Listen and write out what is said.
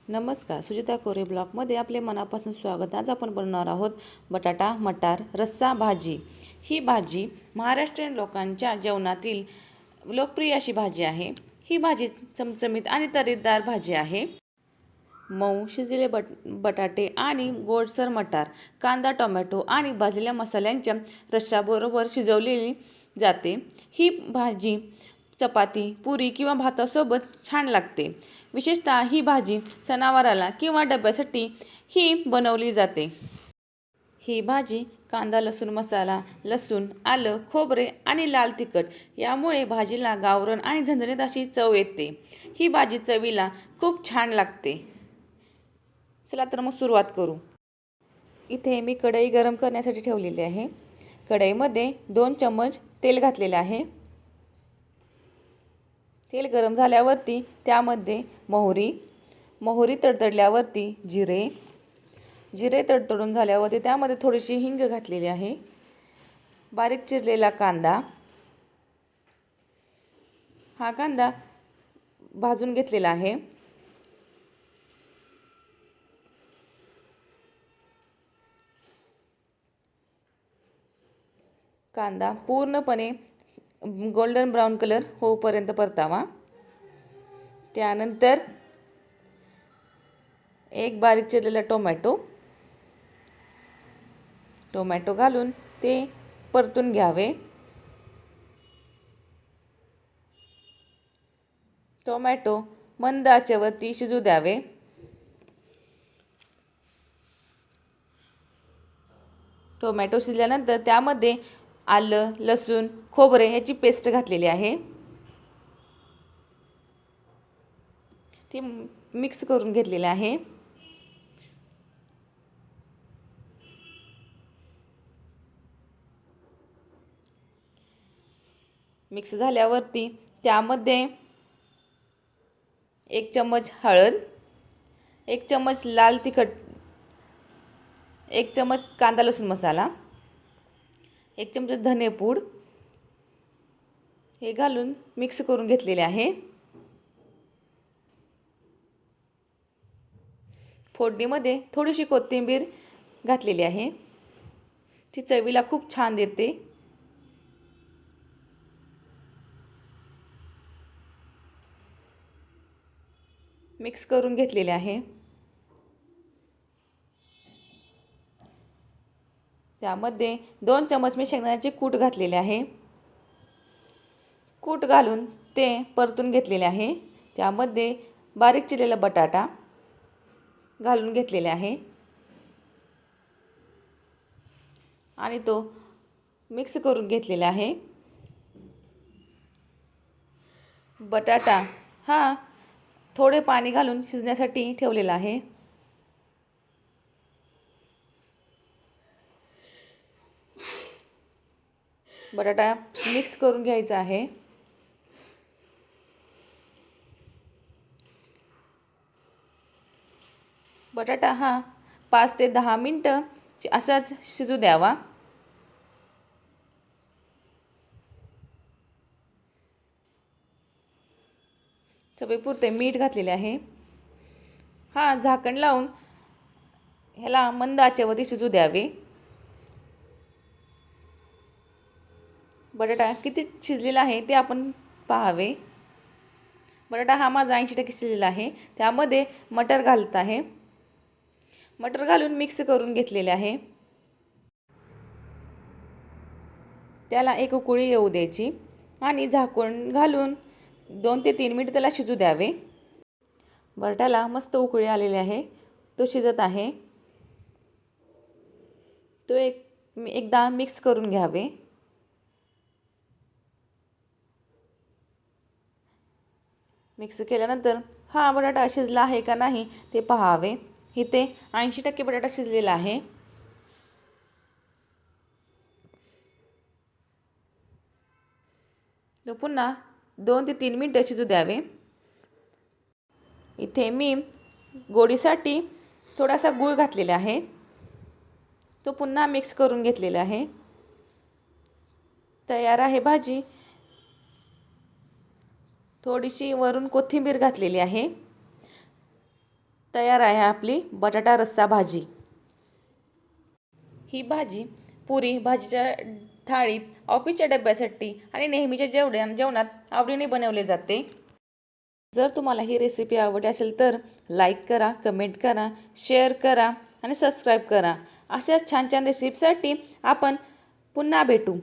नमस्कार, सुजिता कोरे ब्लॉगमध्ये आपले मनापासून स्वागत. आज आपण बनवणार आहोत बटाटा मटार रस्सा भाजी. ही भाजी महाराष्ट्रीयन लोकांच्या जेवणातील लोकप्रिय अशी भाजी आहे. ही भाजी चमचमीत आणि तर्रीदार भाजी आहे. मऊ शिजलेले बटाटे आणि गोडसर मटार, कांदा, टोमॅटो आणि भाजलेल्या मसाल्यांच्या रश्श्याबरोबर शिजवलेली जाते. ही भाजी चपाती, पुरी किंवा भातासोबत छान लागते. विशेषतः ही भाजी सणावाराला किंवा डब्यासाठी ही बनवली जाते. ही भाजी कांदा, लसूण मसाला, लसूण, आलं, खोबरे आणि लाल तिखट यामुळे भाजीला गावरण आणि झणझणीत अशी चव येते. ही भाजी चवीला खूप छान लागते. चला तर मग सुरुवात करू. इथे मी कढई गरम करण्यासाठी ठेवलेली आहे. कढईमध्ये 2 चम्मच तेल घातलेले आहे. तेल गरम झाल्यावरती त्यामध्ये मोहरी तडतडल्यावरती जिरे तडतडून झाल्यावरती त्यामध्ये थोडीशी हिंग घातलेली आहे. बारीक चिरलेला कांदा, हा कांदा भाजून घेतलेला आहे. कांदा पूर्णपणे गोल्डन ब्राऊन कलर होईपर्यंत परतावा. त्यानंतर एक बारीक चिरलेला टोमॅटो घालून ते परतून घ्यावे. टोमॅटो मंद आचेवरती शिजू द्यावे. टोमॅटो शिजल्यानंतर त्यामध्ये आलं, लसूण, खोबरे याची पेस्ट घातलेली आहे. ती मिक्स करून घेतलेली आहे. मिक्स झाल्यावरती त्यामध्ये 1 चम्मच हळद, 1 चम्मच लाल तिखट, 1 चम्मच कांदा लसूण मसाला, 1 चम्मच धनेपूड हे घालून मिक्स करून घेतलेले आहे. फोडणीमध्ये थोडीशी कोथिंबीर घातलेली आहे. ती चवीला खूप छान देते. मिक्स करून घेतलेले आहे. त्यामध्ये 2 चम्मच मी शेंगदाण्याचे कूट घातलेले आहे. कूट घालून ते परतून घेतलेले आहे. त्यामध्ये बारीक चिरलेला बटाटा घालून घेतलेले आहे आणि तो मिक्स करून घेतलेला आहे. बटाटा हा थोडे पाणी घालून शिजण्यासाठी ठेवलेला आहे. बटाटा मिक्स करून घ्यायचा आहे. बटाटा हा 5 ते 10 मिनिटं असाच शिजू द्यावा. चवीपुरते मीठ घातलेले आहे. हा झाकण लावून ह्याला मंद आचेवरती शिजू द्यावे. बटाटा किती शिजलेला आहे ते आपण पाहावे. बटाटा हा माझा 80% शिजलेला आहे. त्यामध्ये मटर घालत आहे. मटर घालून मिक्स करून घेतलेले आहे. त्याला एक उकळी येऊ द्यायची आणि झाकण घालून 2 ते 3 मिनिट त्याला शिजू द्यावे. बटाट्याला मस्त उकळी आलेली आहे. तो शिजत आहे. तो एकदा मिक्स करून घ्यावे. मिक्स केल्यानंतर हा बटाटा शिजला आहे का नाही ते पाहावे. इथे 80% बटाटा शिजलेला आहे. तो पुन्हा 2 ते 3 मिनिटं शिजू द्यावे. इथे मी गोडीसाठी थोडासा गूळ घातलेला आहे. तो पुन्हा मिक्स करून घेतलेला आहे. तयार आहे भाजी. थोडीशी वरून कोथिंबीर घातलेली आहे. तयार आहे आपली बटाटा रस्सा भाजी। ही भाजी पुरी भाजीच्या थाळीत, ऑफिसच्या डब्यासाठी आणि नेहमीच्या जेवणात आवडीने बनवले जाते। जर तुम्हाला ही रेसिपी आवडली असेल तर लाईक करा, कमेंट करा, शेअर करा आणि सबस्क्राईब करा। अशाच छान छान रेसिपीसाठी आपण पुन्हा भेटू।